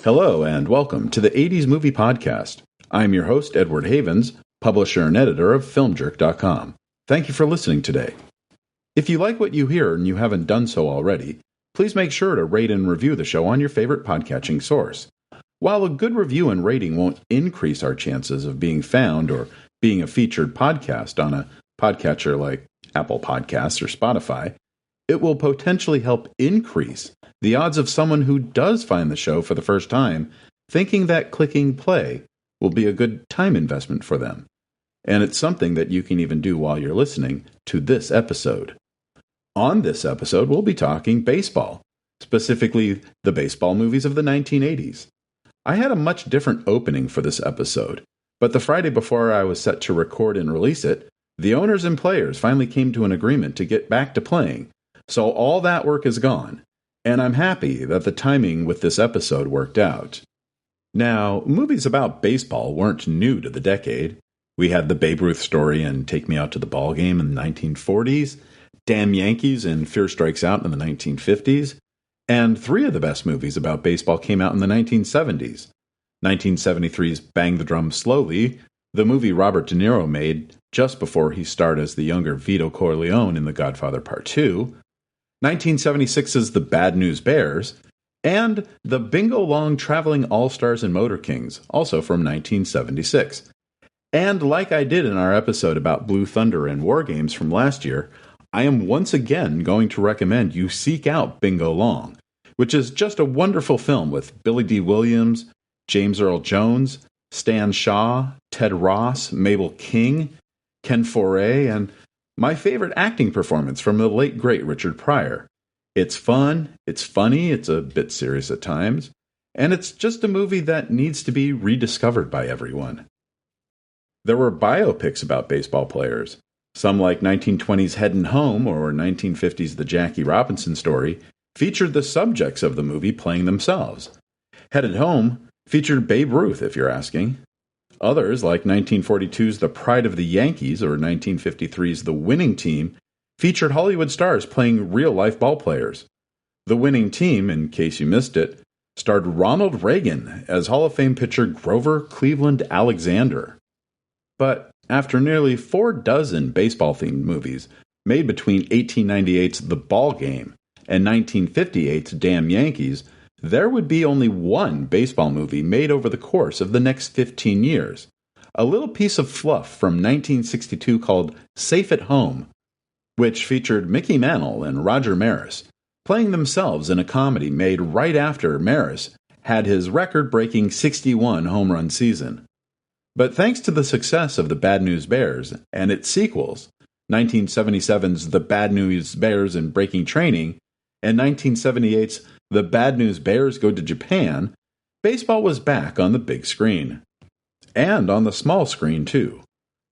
Hello and welcome to the 80s Movie Podcast. I'm your host, Edward Havens, publisher and editor of FilmJerk.com. Thank you for listening today. If you like what you hear and you haven't done so already, please make sure to rate and review the show on your favorite podcatching source. While a good review and rating won't increase our chances of being found or being a featured podcast on a podcatcher like Apple Podcasts or Spotify, it will potentially help increase the odds of someone who does find the show for the first time thinking that clicking play will be a good time investment for them. And it's something that you can even do while you're listening to this episode. On this episode, we'll be talking baseball, specifically the baseball movies of the 1980s. I had a much different opening for this episode, but the Friday before I was set to record and release it, the owners and players finally came to an agreement to get back to playing. So all that work is gone, and I'm happy that the timing with this episode worked out. Now, movies about baseball weren't new to the decade. We had the Babe Ruth story and Take Me Out to the Ball Game in the 1940s, Damn Yankees and Fear Strikes Out in the 1950s, and three of the best movies about baseball came out in the 1970s. 1973's Bang the Drum Slowly, the movie Robert De Niro made just before he starred as the younger Vito Corleone in The Godfather Part 2, 1976's The Bad News Bears, and the Bingo Long Traveling All-Stars and Motor Kings, also from 1976. And like I did in our episode about Blue Thunder and War Games from last year, I am once again going to recommend you seek out Bingo Long, which is just a wonderful film with Billy D. Williams, James Earl Jones, Stan Shaw, Ted Ross, Mabel King, Ken Foree, and my favorite acting performance from the late great Richard Pryor. It's fun, it's funny, it's a bit serious at times, and it's just a movie that needs to be rediscovered by everyone. There were biopics about baseball players. Some like 1920's Headin' Home or 1950's The Jackie Robinson Story featured the subjects of the movie playing themselves. Headin' Home featured Babe Ruth, if you're asking. Others, like 1942's The Pride of the Yankees or 1953's The Winning Team, featured Hollywood stars playing real-life ballplayers. The Winning Team, in case you missed it, starred Ronald Reagan as Hall of Fame pitcher Grover Cleveland Alexander. But after nearly 4 dozen baseball-themed movies made between 1898's The Ball Game and 1958's Damn Yankees, there would be only one baseball movie made over the course of the next 15 years. A little piece of fluff from 1962 called Safe at Home, which featured Mickey Mantle and Roger Maris, playing themselves in a comedy made right after Maris had his record-breaking 61 home run season. But thanks to the success of The Bad News Bears and its sequels, 1977's The Bad News Bears in Breaking Training and 1978's The Bad News Bears Go to Japan, baseball was back on the big screen. And on the small screen, too.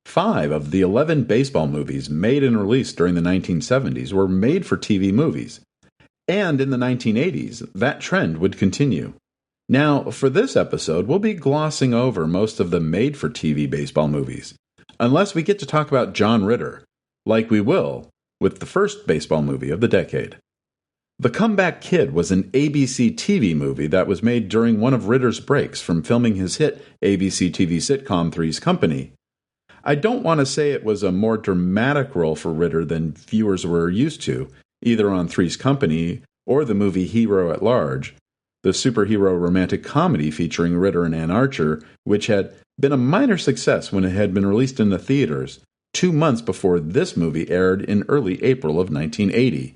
5 of the 11 baseball movies made and released during the 1970s were made for TV movies. And in the 1980s, that trend would continue. Now, for this episode, we'll be glossing over most of the made-for-TV baseball movies, unless we get to talk about John Ritter, like we will with the first baseball movie of the decade. The Comeback Kid was an ABC TV movie that was made during one of Ritter's breaks from filming his hit ABC TV sitcom Three's Company. I don't want to say it was a more dramatic role for Ritter than viewers were used to, either on Three's Company or the movie Hero at Large, the superhero romantic comedy featuring Ritter and Ann Archer, which had been a minor success when it had been released in the theaters 2 months before this movie aired in early April of 1980.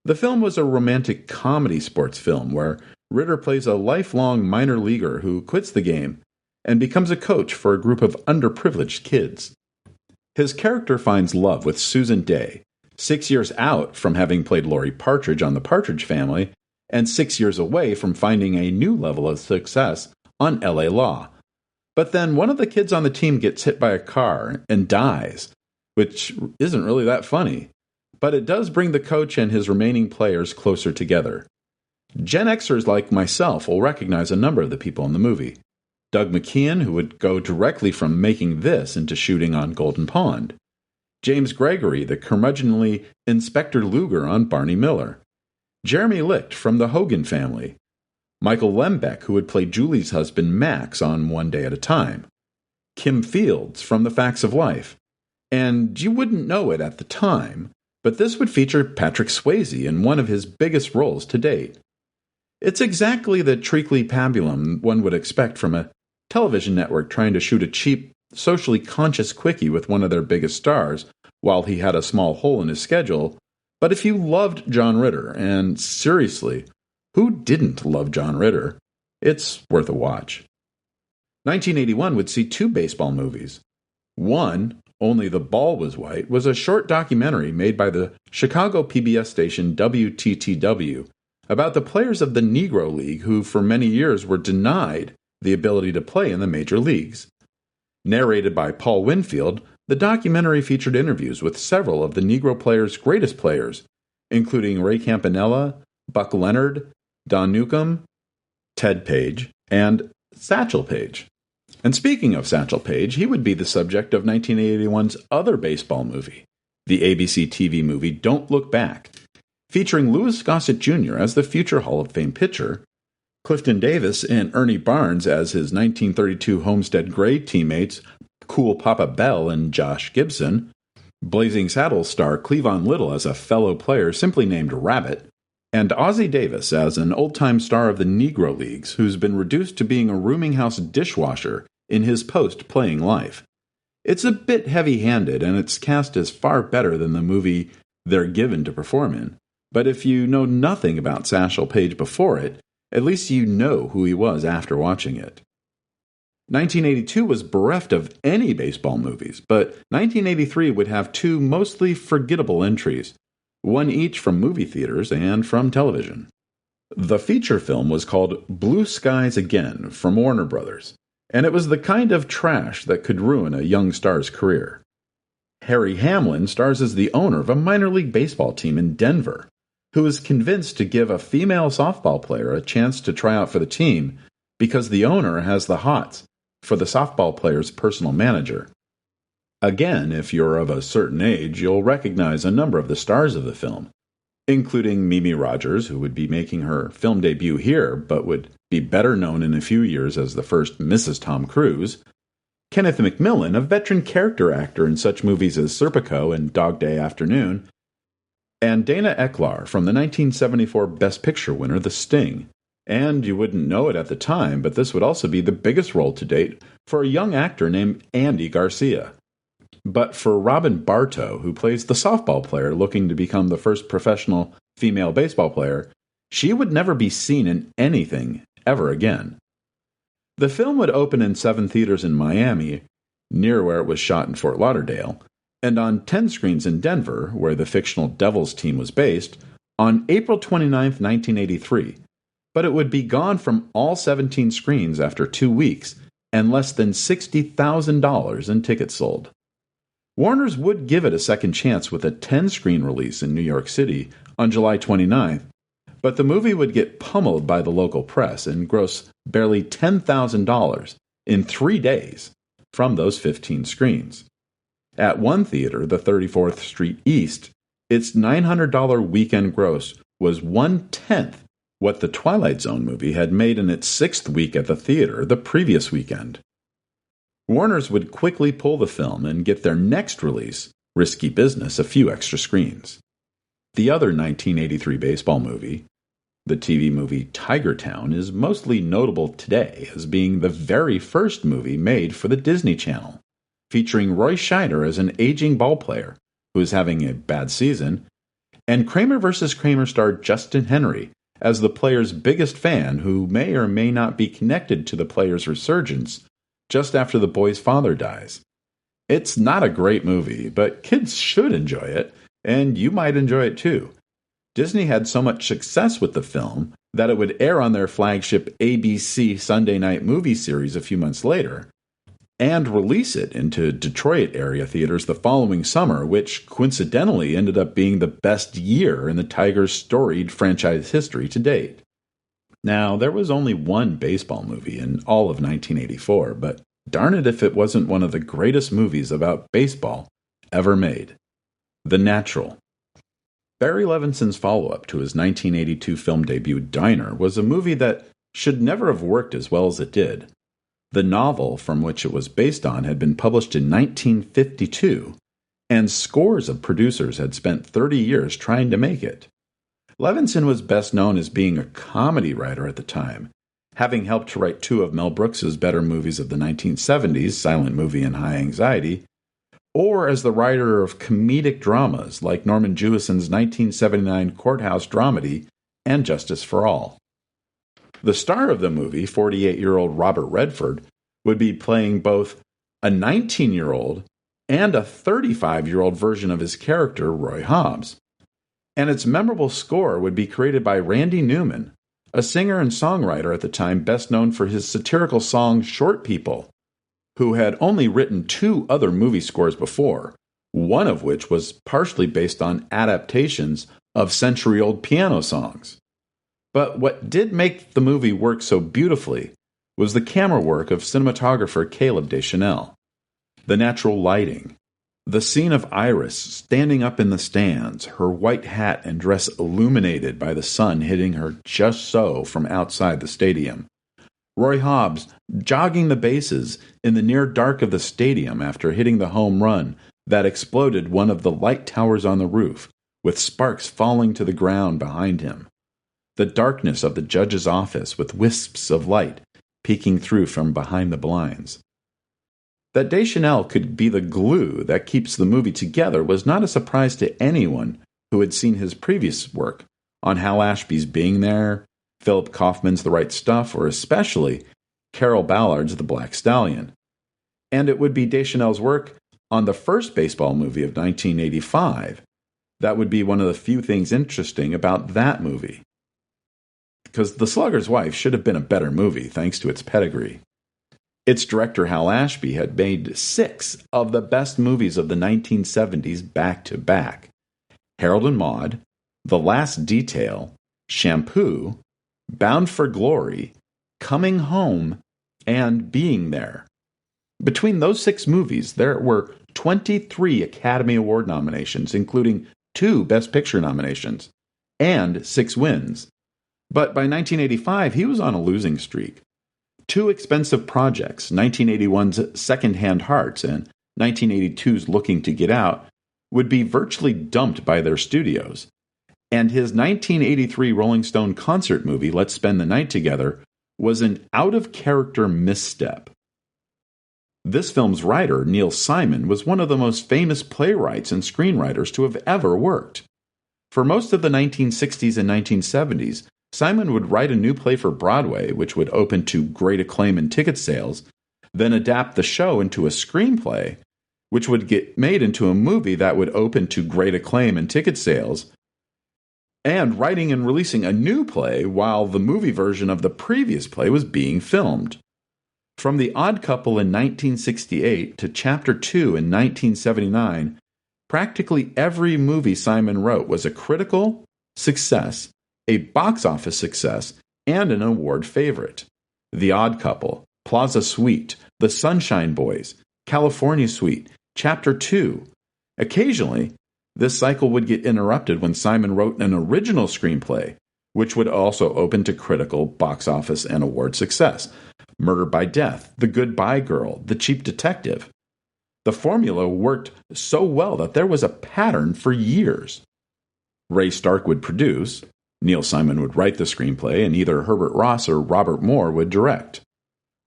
The film was a romantic comedy sports film where Ritter plays a lifelong minor leaguer who quits the game and becomes a coach for a group of underprivileged kids. His character finds love with Susan Day, 6 years out from having played Lori Partridge on The Partridge Family, and 6 years away from finding a new level of success on LA Law. But then one of the kids on the team gets hit by a car and dies, which isn't really that funny. But it does bring the coach and his remaining players closer together. Gen Xers like myself will recognize a number of the people in the movie. Doug McKeon, who would go directly from making this into shooting on Golden Pond. James Gregory, the curmudgeonly Inspector Luger on Barney Miller. Jeremy Licht from the Hogan family. Michael Lembeck, who would play Julie's husband Max on One Day at a Time, Kim Fields from The Facts of Life, and you wouldn't know it at the time, but this would feature Patrick Swayze in one of his biggest roles to date. It's exactly the treacly pabulum one would expect from a television network trying to shoot a cheap, socially conscious quickie with one of their biggest stars while he had a small hole in his schedule. But if you loved John Ritter, and seriously, who didn't love John Ritter, it's worth a watch. 1981 would see two baseball movies. One, Only the Ball Was White, was a short documentary made by the Chicago PBS station WTTW about the players of the Negro League who for many years were denied the ability to play in the major leagues. Narrated by Paul Winfield, the documentary featured interviews with several of the Negro players' greatest players, including Ray Campanella, Buck Leonard, Don Newcombe, Ted Paige, and Satchel Paige. And speaking of Satchel Paige, he would be the subject of 1981's other baseball movie, the ABC TV movie Don't Look Back, featuring Louis Gossett Jr. as the future Hall of Fame pitcher, Clifton Davis and Ernie Barnes as his 1932 Homestead Gray teammates Cool Papa Bell and Josh Gibson, Blazing Saddles star Cleavon Little as a fellow player simply named Rabbit, and Ozzie Davis as an old-time star of the Negro Leagues who's been reduced to being a rooming house dishwasher in his post-playing life. It's a bit heavy-handed, and it's cast as far better than the movie they're given to perform in. But if you know nothing about Satchel Paige before it, at least you know who he was after watching it. 1982 was bereft of any baseball movies, but 1983 would have two mostly forgettable entries, one each from movie theaters and from television. The feature film was called Blue Skies Again from Warner Brothers, and it was the kind of trash that could ruin a young star's career. Harry Hamlin stars as the owner of a minor league baseball team in Denver, who is convinced to give a female softball player a chance to try out for the team because the owner has the hots for the softball player's personal manager. Again, if you're of a certain age, you'll recognize a number of the stars of the film, including Mimi Rogers, who would be making her film debut here, but would be better known in a few years as the first Mrs. Tom Cruise, Kenneth McMillan, a veteran character actor in such movies as Serpico and Dog Day Afternoon, and Dana Eklar from the 1974 Best Picture winner The Sting. And you wouldn't know it at the time, but this would also be the biggest role to date for a young actor named Andy Garcia. But for Robin Bartow, who plays the softball player looking to become the first professional female baseball player, she would never be seen in anything ever again. The film would open in 7 theaters in Miami, near where it was shot in Fort Lauderdale, and on 10 screens in Denver, where the fictional Devils team was based, on April 29, 1983. But it would be gone from all 17 screens after 2 weeks, and less than $60,000 in tickets sold. Warner's would give it a second chance with a 10-screen release in New York City on July 29th, but the movie would get pummeled by the local press and gross barely $10,000 in 3 days from those 15 screens. At one theater, the 34th Street East, its $900 weekend gross was 1/10 what the Twilight Zone movie had made in its 6th week at the theater the previous weekend. Warner's would quickly pull the film and get their next release, Risky Business, a few extra screens. The other 1983 baseball movie, the TV movie Tiger Town, is mostly notable today as being the very first movie made for the Disney Channel, featuring Roy Scheider as an aging ballplayer who is having a bad season, and Kramer vs. Kramer star Justin Henry as the player's biggest fan who may or may not be connected to the player's resurgence just after the boy's father dies. It's not a great movie, but kids should enjoy it, and you might enjoy it too. Disney had so much success with the film that it would air on their flagship ABC Sunday night movie series a few months later, and release it into Detroit area theaters the following summer, which coincidentally ended up being the best year in the Tigers' storied franchise history to date. Now, there was only one baseball movie in all of 1984, but darn it if it wasn't one of the greatest movies about baseball ever made. The Natural. Barry Levinson's follow-up to his 1982 film debut Diner was a movie that should never have worked as well as it did. The novel from which it was based on had been published in 1952, and scores of producers had spent 30 years trying to make it. Levinson was best known as being a comedy writer at the time, having helped to write two of Mel Brooks's better movies of the 1970s, Silent Movie and High Anxiety, or as the writer of comedic dramas like Norman Jewison's 1979 courthouse dramedy and Justice for All. The star of the movie, 48-year-old Robert Redford, would be playing both a 19-year-old and a 35-year-old version of his character, Roy Hobbs. And its memorable score would be created by Randy Newman, a singer and songwriter at the time best known for his satirical song Short People, who had only written two other movie scores before, one of which was partially based on adaptations of century-old piano songs. But what did make the movie work so beautifully was the camera work of cinematographer Caleb Deschanel. The natural lighting, the scene of Iris standing up in the stands, her white hat and dress illuminated by the sun hitting her just so from outside the stadium. Roy Hobbs jogging the bases in the near dark of the stadium after hitting the home run that exploded one of the light towers on the roof, with sparks falling to the ground behind him. The darkness of the judge's office with wisps of light peeking through from behind the blinds. That Deschanel could be the glue that keeps the movie together was not a surprise to anyone who had seen his previous work on Hal Ashby's Being There, Philip Kaufman's The Right Stuff, or especially Carol Ballard's The Black Stallion. And it would be Deschanel's work on the first baseball movie of 1985 that would be one of the few things interesting about that movie. Because The Slugger's Wife should have been a better movie thanks to its pedigree. Its director, Hal Ashby, had made 6 of the best movies of the 1970s back-to-back. Harold and Maude, The Last Detail, Shampoo, Bound for Glory, Coming Home, and Being There. Between those 6 movies, there were 23 Academy Award nominations, including 2 Best Picture nominations, and 6 wins. But by 1985, he was on a losing streak. 2 expensive projects, 1981's Second-Hand Hearts and 1982's Looking to Get Out, would be virtually dumped by their studios. And his 1983 Rolling Stone concert movie, Let's Spend the Night Together, was an out-of-character misstep. This film's writer, Neil Simon, was one of the most famous playwrights and screenwriters to have ever worked. For most of the 1960s and 1970s, Simon would write a new play for Broadway, which would open to great acclaim and ticket sales, then adapt the show into a screenplay, which would get made into a movie that would open to great acclaim and ticket sales, and writing and releasing a new play while the movie version of the previous play was being filmed. From The Odd Couple in 1968 to Chapter 2 in 1979, practically every movie Simon wrote was a critical success, a box office success, and an award favorite. The Odd Couple, Plaza Suite, The Sunshine Boys, California Suite, Chapter 2. Occasionally, this cycle would get interrupted when Simon wrote an original screenplay, which would also open to critical, box office, and award success. Murder by Death, The Goodbye Girl, The Cheap Detective. The formula worked so well that there was a pattern for years. Ray Stark would produce, Neil Simon would write the screenplay, and either Herbert Ross or Robert Moore would direct.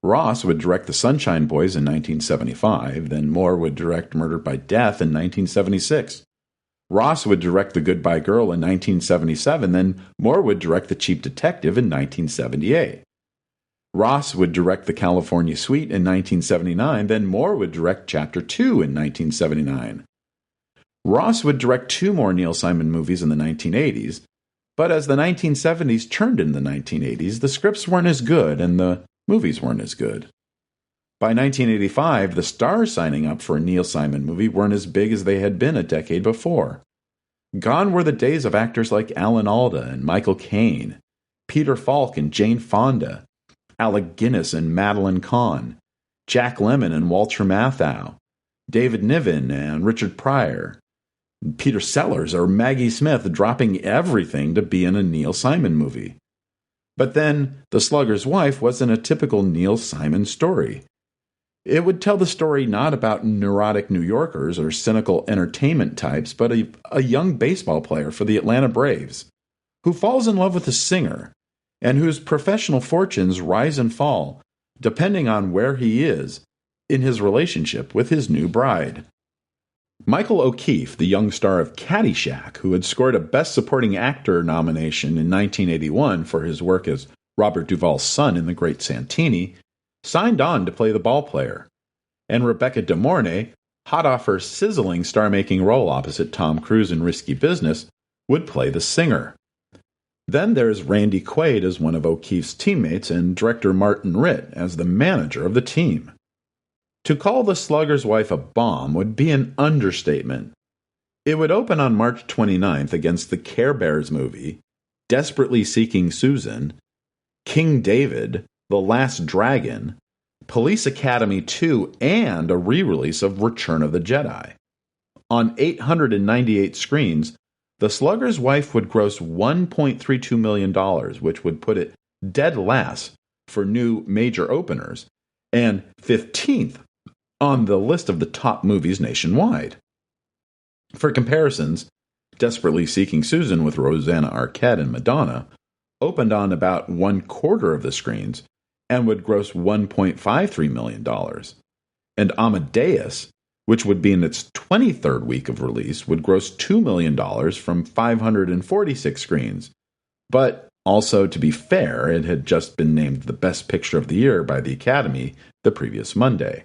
Ross would direct The Sunshine Boys in 1975, then Moore would direct Murder by Death in 1976. Ross would direct The Goodbye Girl in 1977, then Moore would direct The Cheap Detective in 1978. Ross would direct The California Suite in 1979, then Moore would direct Chapter 2 in 1979. Ross would direct 2 more Neil Simon movies in the 1980s, but as the 1970s turned into the 1980s, the scripts weren't as good and the movies weren't as good. By 1985, the stars signing up for a Neil Simon movie weren't as big as they had been a decade before. Gone were the days of actors like Alan Alda and Michael Caine, Peter Falk and Jane Fonda, Alec Guinness and Madeline Kahn, Jack Lemmon and Walter Matthau, David Niven and Richard Pryor, Peter Sellers or Maggie Smith dropping everything to be in a Neil Simon movie. But then, The Slugger's Wife wasn't a typical Neil Simon story. It would tell the story not about neurotic New Yorkers or cynical entertainment types, but a young baseball player for the Atlanta Braves who falls in love with a singer and whose professional fortunes rise and fall depending on where he is in his relationship with his new bride. Michael O'Keefe, the young star of Caddyshack, who had scored a Best Supporting Actor nomination in 1981 for his work as Robert Duvall's son in The Great Santini, signed on to play the ballplayer, and Rebecca De Mornay, hot off her sizzling star-making role opposite Tom Cruise in Risky Business, would play the singer. Then there's Randy Quaid as one of O'Keefe's teammates and director Martin Ritt as the manager of the team. To call The Slugger's Wife a bomb would be an understatement. It would open on March 29th against the Care Bears movie, Desperately Seeking Susan, King David, The Last Dragon, Police Academy 2, and a re-release of Return of the Jedi. On 898 screens, The Slugger's Wife would gross $1.32 million, which would put it dead last for new major openers, and 15th on the list of the top movies nationwide. For comparisons, Desperately Seeking Susan with Rosanna Arquette and Madonna opened on about 1/4 of the screens and would gross $1.53 million. And Amadeus, which would be in its 23rd week of release, would gross $2 million from 546 screens. But also, to be fair, it had just been named the Best Picture of the Year by the Academy the previous Monday.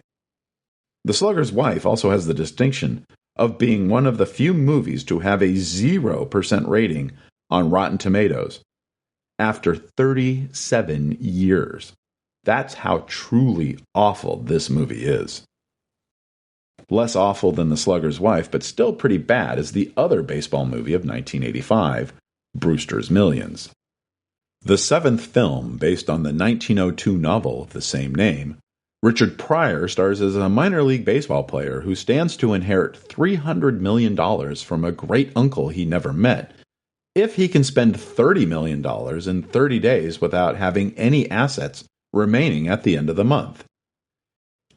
The Slugger's Wife also has the distinction of being one of the few movies to have a 0% rating on Rotten Tomatoes after 37 years. That's how truly awful this movie is. Less awful than The Slugger's Wife, but still pretty bad, is the other baseball movie of 1985, Brewster's Millions. The seventh film, based on the 1902 novel of the same name, Richard Pryor stars as a minor league baseball player who stands to inherit $300 million from a great uncle he never met, if he can spend $30 million in 30 days without having any assets remaining at the end of the month.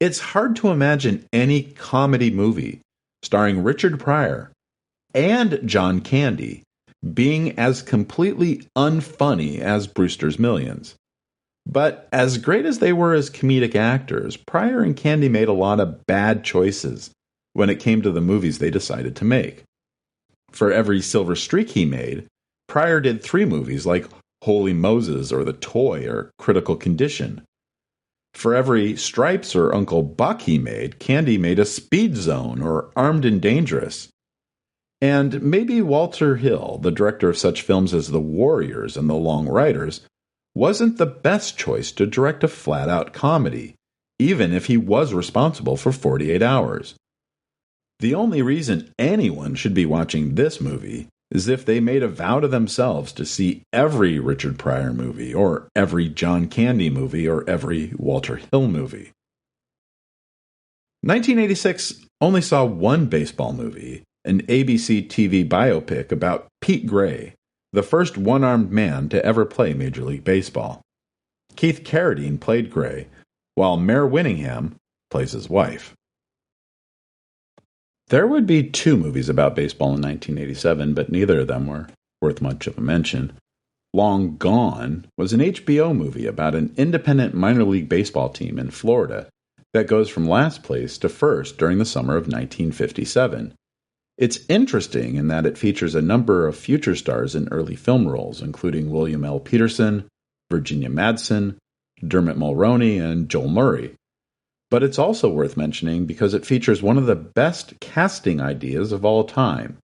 It's hard to imagine any comedy movie starring Richard Pryor and John Candy being as completely unfunny as Brewster's Millions. But as great as they were as comedic actors, Pryor and Candy made a lot of bad choices when it came to the movies they decided to make. For every silver streak he made, Pryor did 3 movies like Holy Moses or The Toy or Critical Condition. For every Stripes or Uncle Buck he made, Candy made a Speed Zone or Armed and Dangerous. And maybe Walter Hill, the director of such films as The Warriors and The Long Riders, wasn't the best choice to direct a flat-out comedy, even if he was responsible for 48 Hours. The only reason anyone should be watching this movie is if they made a vow to themselves to see every Richard Pryor movie, or every John Candy movie, or every Walter Hill movie. 1986 only saw one baseball movie, an ABC TV biopic about Pete Gray, the first one-armed man to ever play Major League Baseball. Keith Carradine played Gray, while Mare Winningham plays his wife. There would be 2 movies about baseball in 1987, but neither of them were worth much of a mention. Long Gone was an HBO movie about an independent minor league baseball team in Florida that goes from last place to first during the summer of 1957. It's interesting in that it features a number of future stars in early film roles, including William L. Peterson, Virginia Madsen, Dermot Mulroney, and Joel Murray. But it's also worth mentioning because it features one of the best casting ideas of all time,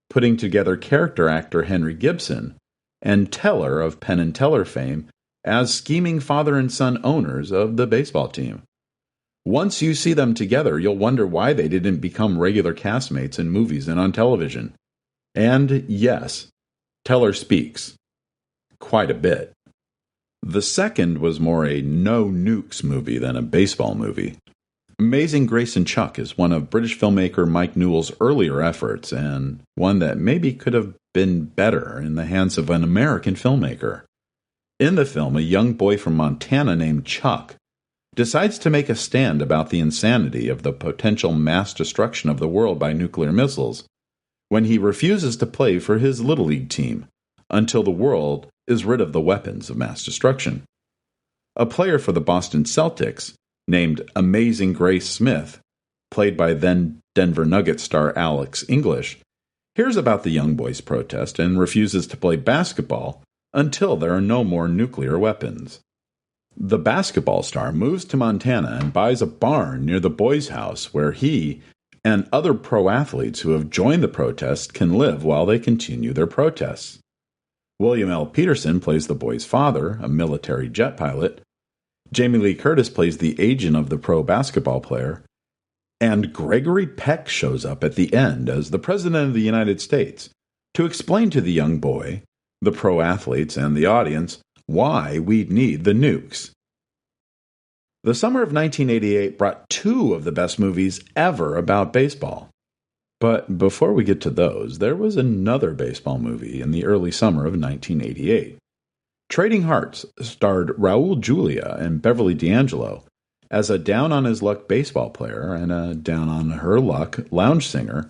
putting together character actor Henry Gibson and Teller of Penn and Teller fame as scheming father and son owners of the baseball team. Once you see them together, you'll wonder why they didn't become regular castmates in movies and on television. And yes, Teller speaks. Quite a bit. The second was more a no-nukes movie than a baseball movie. Amazing Grace and Chuck is one of British filmmaker Mike Newell's earlier efforts, and one that maybe could have been better in the hands of an American filmmaker. In the film, a young boy from Montana named Chuck decides to make a stand about the insanity of the potential mass destruction of the world by nuclear missiles when he refuses to play for his Little League team until the world is rid of the weapons of mass destruction. A player for the Boston Celtics, named Amazing Grace Smith, played by then Denver Nuggets star Alex English, hears about the young boy's protest and refuses to play basketball until there are no more nuclear weapons. The basketball star moves to Montana and buys a barn near the boy's house where he and other pro athletes who have joined the protest can live while they continue their protests. William L. Peterson plays the boy's father, a military jet pilot. Jamie Lee Curtis plays the agent of the pro basketball player. And Gregory Peck shows up at the end as the President of the United States to explain to the young boy, the pro athletes, and the audience why we'd need the nukes. The summer of 1988 brought two of the best movies ever about baseball. But before we get to those, there was another baseball movie in the early summer of 1988. Trading Hearts starred Raul Julia and Beverly D'Angelo as a down-on-his-luck baseball player and a down-on-her-luck lounge singer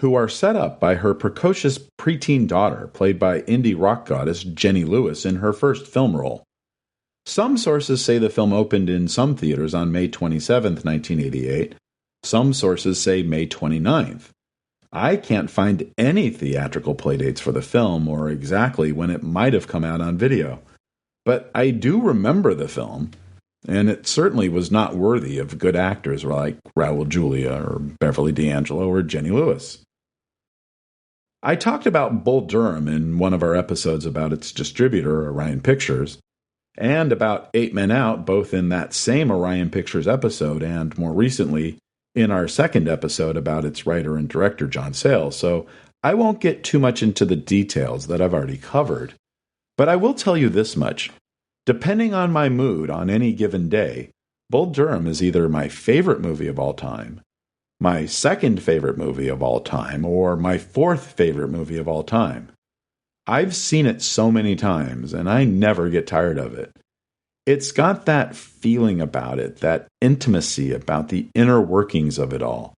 who are set up by her precocious preteen daughter, played by indie rock goddess Jenny Lewis in her first film role. Some sources say the film opened in some theaters on May 27, 1988. Some sources say May 29th. I can't find any theatrical playdates for the film or exactly when it might have come out on video. But I do remember the film, and it certainly was not worthy of good actors like Raul Julia or Beverly D'Angelo or Jenny Lewis. I talked about Bull Durham in one of our episodes about its distributor, Orion Pictures, and about Eight Men Out both in that same Orion Pictures episode and, more recently, in our second episode about its writer and director, John Sayles, so I won't get too much into the details that I've already covered. But I will tell you this much. Depending on my mood on any given day, Bull Durham is either my favorite movie of all time, my second favorite movie of all time, or my fourth favorite movie of all time. I've seen it so many times, and I never get tired of it. It's got that feeling about it, that intimacy about the inner workings of it all,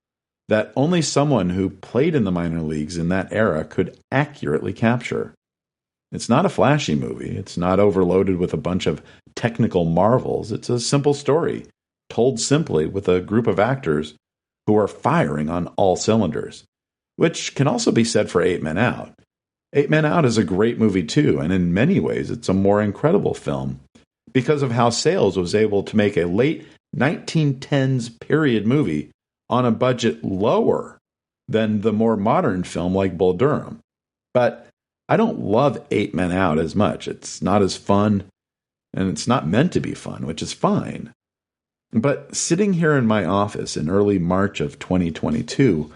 that only someone who played in the minor leagues in that era could accurately capture. It's not a flashy movie. It's not overloaded with a bunch of technical marvels. It's a simple story, told simply with a group of actors who are firing on all cylinders, which can also be said for Eight Men Out. Eight Men Out is a great movie too, and in many ways it's a more incredible film because of how Sayles was able to make a late 1910s period movie on a budget lower than the more modern film like Bull Durham. But I don't love Eight Men Out as much. It's not as fun, and it's not meant to be fun, which is fine. But sitting here in my office in early March of 2022,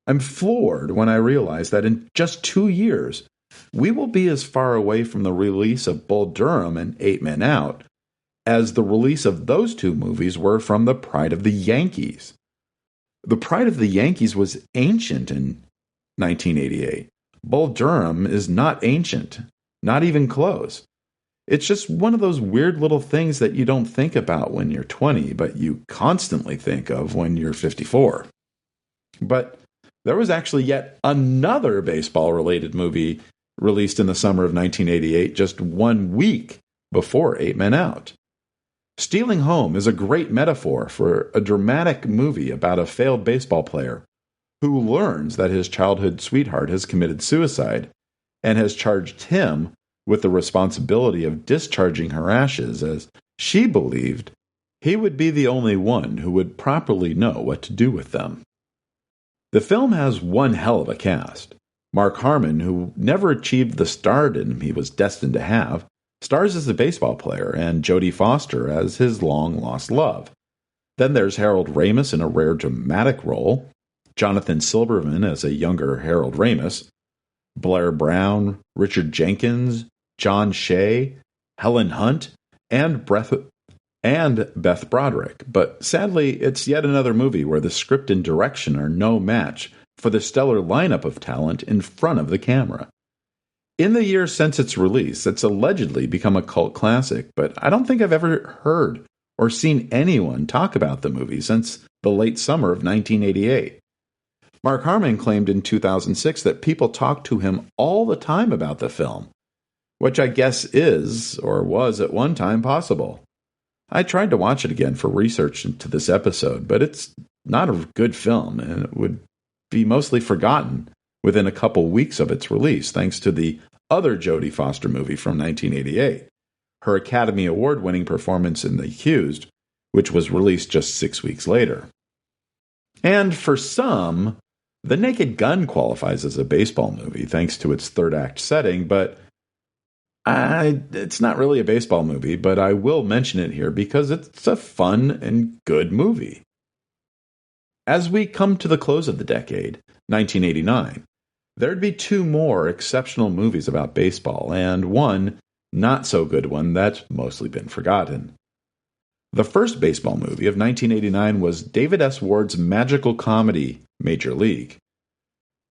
I'm floored when I realize that in just 2 years, we will be as far away from the release of Bull Durham and Eight Men Out as the release of those two movies were from The Pride of the Yankees. The Pride of the Yankees was ancient in 1988. Bull Durham is not ancient, not even close. It's just one of those weird little things that you don't think about when you're 20, but you constantly think of when you're 54. But there was actually yet another baseball-related movie released in the summer of 1988, just 1 week before Eight Men Out. Stealing Home is a great metaphor for a dramatic movie about a failed baseball player who learns that his childhood sweetheart has committed suicide and has charged him with the responsibility of discharging her ashes, as she believed he would be the only one who would properly know what to do with them. The film has one hell of a cast. Mark Harmon, who never achieved the stardom he was destined to have, stars as a baseball player, and Jodie Foster as his long-lost love. Then there's Harold Ramis in a rare dramatic role, Jonathan Silverman as a younger Harold Ramis, Blair Brown, Richard Jenkins, John Shea, Helen Hunt, and Beth Broderick. But sadly, it's yet another movie where the script and direction are no match for the stellar lineup of talent in front of the camera. In the years since its release, it's allegedly become a cult classic, but I don't think I've ever heard or seen anyone talk about the movie since the late summer of 1988. Mark Harmon claimed in 2006 that people talked to him all the time about the film, which I guess is, or was at one time, possible. I tried to watch it again for research into this episode, but it's not a good film, and it would be mostly forgotten within a couple weeks of its release, thanks to the other Jodie Foster movie from 1988, her Academy Award-winning performance in The Accused, which was released just 6 weeks later. And for some, The Naked Gun qualifies as a baseball movie, thanks to its third-act setting, but it's not really a baseball movie, but I will mention it here because it's a fun and good movie. As we come to the close of the decade, 1989, there'd be two more exceptional movies about baseball, and one not-so-good one that's mostly been forgotten. The first baseball movie of 1989 was David S. Ward's magical comedy, Major League.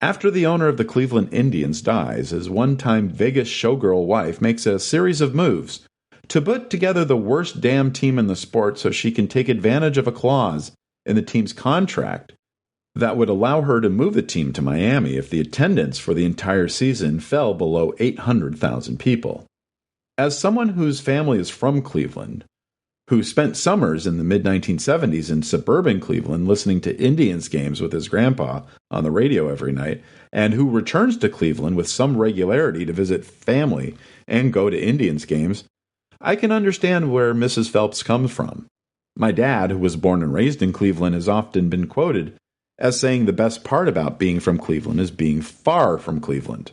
After the owner of the Cleveland Indians dies, his one-time Vegas showgirl wife makes a series of moves to put together the worst damn team in the sport so she can take advantage of a clause in the team's contract that would allow her to move the team to Miami if the attendance for the entire season fell below 800,000 people. As someone whose family is from Cleveland, who spent summers in the mid-1970s in suburban Cleveland listening to Indians games with his grandpa on the radio every night, and who returns to Cleveland with some regularity to visit family and go to Indians games, I can understand where Mrs. Phelps comes from. My dad, who was born and raised in Cleveland, has often been quoted as saying the best part about being from Cleveland is being far from Cleveland.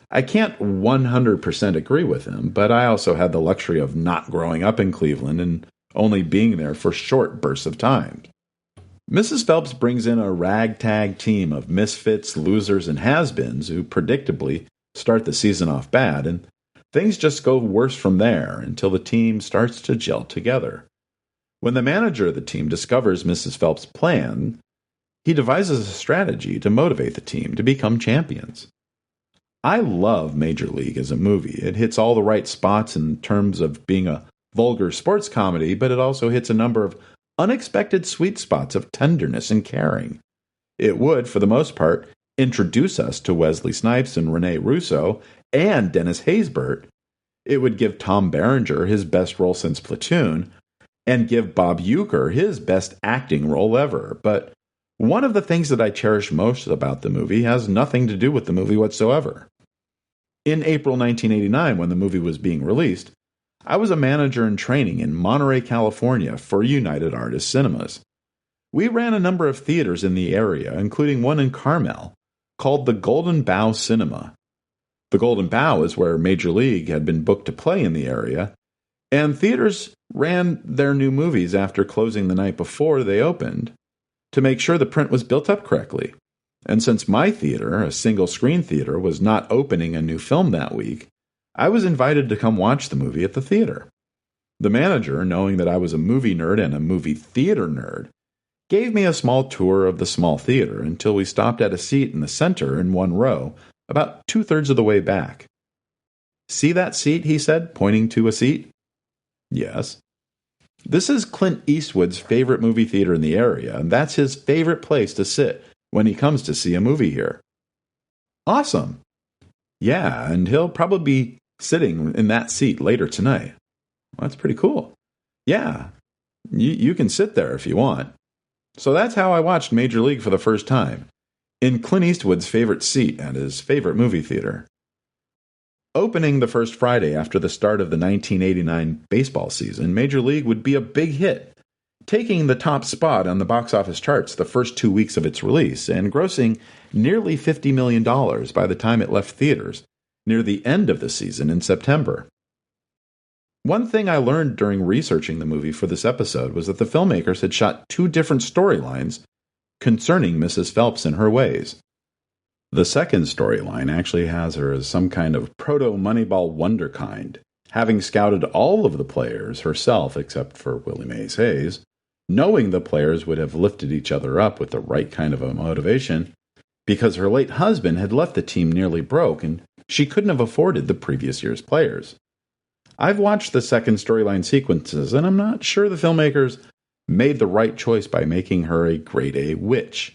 I can't 100% agree with him, but I also had the luxury of not growing up in Cleveland and only being there for short bursts of time. Mrs. Phelps brings in a ragtag team of misfits, losers, and has-beens who predictably start the season off bad, and things just go worse from there until the team starts to gel together. When the manager of the team discovers Mrs. Phelps' plan, he devises a strategy to motivate the team to become champions. I love Major League as a movie. It hits all the right spots in terms of being a vulgar sports comedy, but it also hits a number of unexpected sweet spots of tenderness and caring. It would, for the most part, introduce us to Wesley Snipes and Rene Russo and Dennis Haysbert. It would give Tom Berenger his best role since Platoon, and give Bob Uecker his best acting role ever. But one of the things that I cherish most about the movie has nothing to do with the movie whatsoever. In April 1989, when the movie was being released, I was a manager in training in Monterey, California for United Artists Cinemas. We ran a number of theaters in the area, including one in Carmel, called the Golden Bough Cinema. The Golden Bough is where Major League had been booked to play in the area, and theaters ran their new movies after closing the night before they opened to make sure the print was built up correctly. And since my theater, a single-screen theater, was not opening a new film that week, I was invited to come watch the movie at the theater. The manager, knowing that I was a movie nerd and a movie theater nerd, gave me a small tour of the small theater until we stopped at a seat in the center in one row, about 2/3 of the way back. "See that seat?" he said, pointing to a seat. "Yes." "This is Clint Eastwood's favorite movie theater in the area, and that's his favorite place to sit when he comes to see a movie here." "Awesome." "Yeah, and he'll probably be sitting in that seat later tonight." "Well, that's pretty cool." "Yeah, you can sit there if you want." So that's how I watched Major League for the first time, in Clint Eastwood's favorite seat at his favorite movie theater. Opening the first Friday after the start of the 1989 baseball season, Major League would be a big hit, taking the top spot on the box office charts the first 2 weeks of its release and grossing nearly $50 million by the time it left theaters, near the end of the season in September. One thing I learned during researching the movie for this episode was that the filmmakers had shot 2 different storylines concerning Mrs. Phelps and her ways. The second storyline actually has her as some kind of proto-Moneyball wonderkind, having scouted all of the players herself except for Willie Mays Hayes, knowing the players would have lifted each other up with the right kind of a motivation, because her late husband had left the team nearly broke and she couldn't have afforded the previous year's players. I've watched the second storyline sequences, and I'm not sure the filmmakers made the right choice by making her a grade A witch.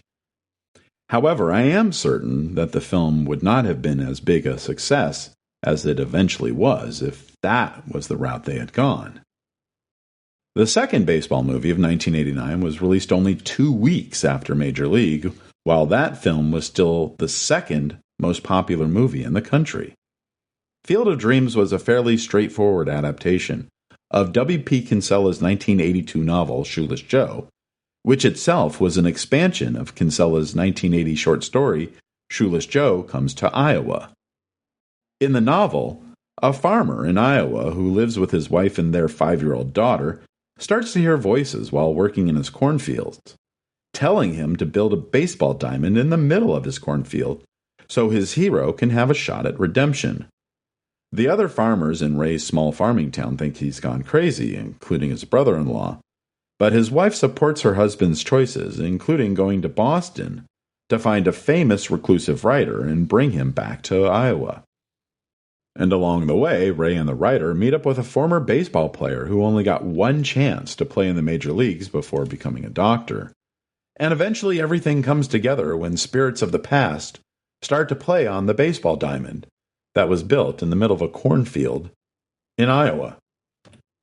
However, I am certain that the film would not have been as big a success as it eventually was if that was the route they had gone. The second baseball movie of 1989 was released only 2 weeks after Major League, while that film was still the second most popular movie in the country. Field of Dreams was a fairly straightforward adaptation of W.P. Kinsella's 1982 novel Shoeless Joe, which itself was an expansion of Kinsella's 1980 short story Shoeless Joe Comes to Iowa. In the novel, a farmer in Iowa who lives with his wife and their 5-year-old daughter starts to hear voices while working in his cornfields, telling him to build a baseball diamond in the middle of his cornfield so his hero can have a shot at redemption. The other farmers in Ray's small farming town think he's gone crazy, including his brother-in-law, but his wife supports her husband's choices, including going to Boston to find a famous reclusive writer and bring him back to Iowa. And along the way, Ray and the writer meet up with a former baseball player who only got one chance to play in the major leagues before becoming a doctor. And eventually everything comes together when spirits of the past start to play on the baseball diamond that was built in the middle of a cornfield in Iowa.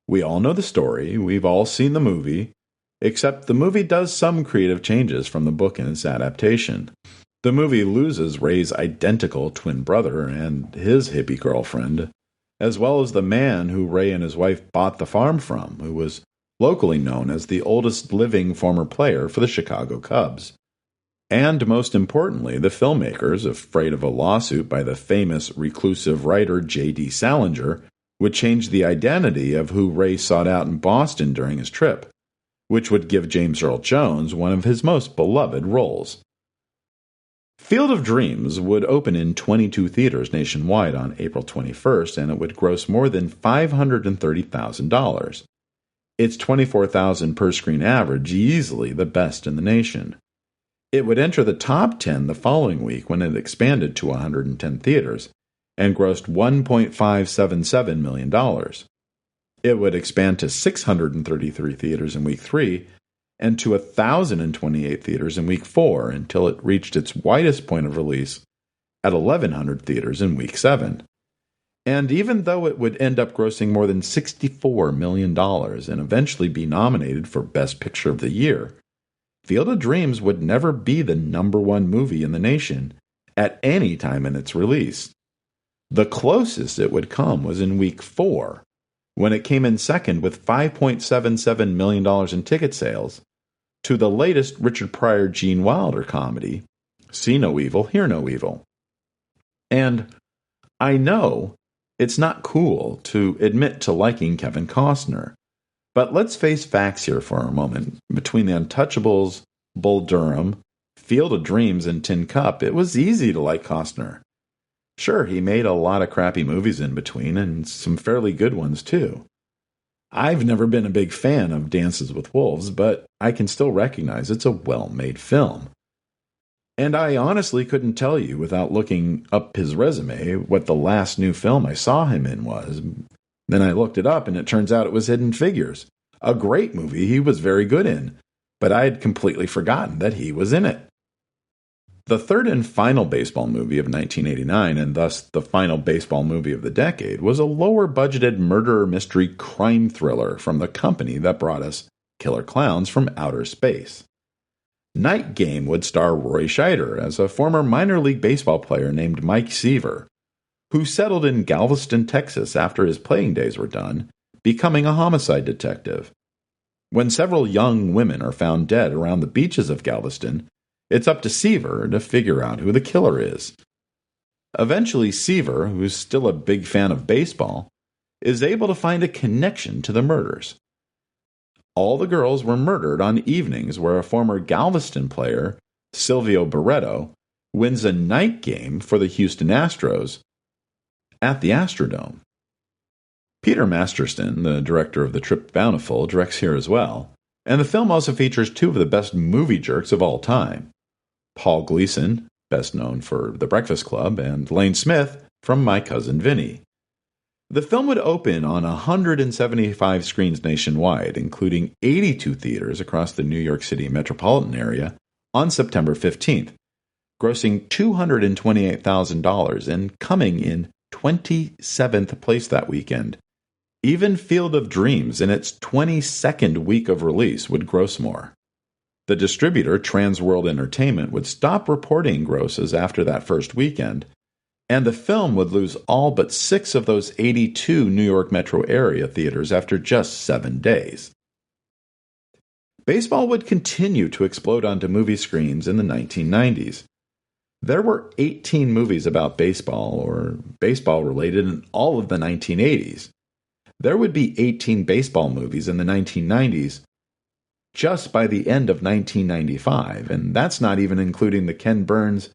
We all know the story, we've all seen the movie, except the movie does some creative changes from the book in its adaptation. The movie loses Ray's identical twin brother and his hippie girlfriend, as well as the man who Ray and his wife bought the farm from, who was locally known as the oldest living former player for the Chicago Cubs. And most importantly, the filmmakers, afraid of a lawsuit by the famous reclusive writer J.D. Salinger, would change the identity of who Ray sought out in Boston during his trip, which would give James Earl Jones one of his most beloved roles. Field of Dreams would open in 22 theaters nationwide on April 21st, and it would gross more than $530,000. Its $24,000 per screen average easily the best in the nation. It would enter the top 10 the following week when it expanded to 110 theaters and grossed $1.577 million. It would expand to 633 theaters in week 3 and to 1,028 theaters in week 4 until it reached its widest point of release at 1,100 theaters in week 7. And even though it would end up grossing more than $64 million and eventually be nominated for Best Picture of the Year, Field of Dreams would never be the #1 movie in the nation at any time in its release. The closest it would come was in week 4, when it came in second with $5.77 million in ticket sales to the latest Richard Pryor Gene Wilder comedy, See No Evil, Hear No Evil. And I know it's not cool to admit to liking Kevin Costner, but let's face facts here for a moment. Between The Untouchables, Bull Durham, Field of Dreams, and Tin Cup, it was easy to like Costner. Sure, he made a lot of crappy movies in between, and some fairly good ones too. I've never been a big fan of Dances with Wolves, but I can still recognize it's a well-made film. And I honestly couldn't tell you, without looking up his resume, what the last new film I saw him in was. Then I looked it up, and it turns out it was Hidden Figures, a great movie he was very good in, but I had completely forgotten that he was in it. The third and final baseball movie of 1989, and thus the final baseball movie of the decade, was a lower-budgeted murder mystery crime thriller from the company that brought us Killer Clowns from Outer Space. Night Game would star Roy Scheider as a former minor league baseball player named Mike Seaver, who settled in Galveston, Texas after his playing days were done, becoming a homicide detective. When several young women are found dead around the beaches of Galveston, it's up to Seaver to figure out who the killer is. Eventually, Seaver, who's still a big fan of baseball, is able to find a connection to the murders. All the girls were murdered on evenings where a former Galveston player, Silvio Barreto, wins a night game for the Houston Astros at the Astrodome. Peter Masterson, the director of The Trip Bountiful, directs here as well, and the film also features two of the best movie jerks of all time. Paul Gleason, best known for The Breakfast Club, and Lane Smith, from My Cousin Vinny. The film would open on 175 screens nationwide, including 82 theaters across the New York City metropolitan area, on September 15th, grossing $228,000 and coming in 27th place that weekend. Even Field of Dreams, in its 22nd week of release, would gross more. The distributor, Trans World Entertainment, would stop reporting grosses after that first weekend, and the film would lose all but 6 of those 82 New York metro area theaters after just 7 days. Baseball would continue to explode onto movie screens in the 1990s. There were 18 movies about baseball or baseball-related in all of the 1980s. There would be 18 baseball movies in the 1990s just by the end of 1995, and that's not even including the Ken Burns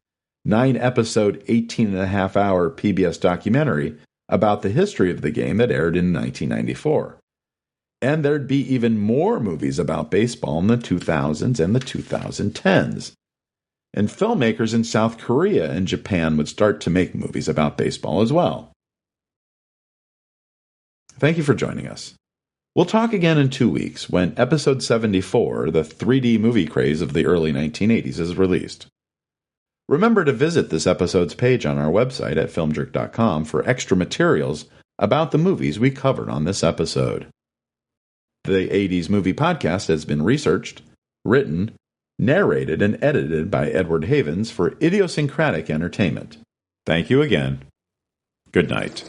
9-episode, 18-and-a-half-hour PBS documentary about the history of the game that aired in 1994. And there'd be even more movies about baseball in the 2000s and the 2010s. And filmmakers in South Korea and Japan would start to make movies about baseball as well. Thank you for joining us. We'll talk again in 2 weeks when episode 74, the 3D movie craze of the early 1980s, is released. Remember to visit this episode's page on our website at filmjerk.com for extra materials about the movies we covered on this episode. The 80s Movie Podcast has been researched, written, narrated, and edited by Edward Havens for Idiosyncratic Entertainment. Thank you again. Good night.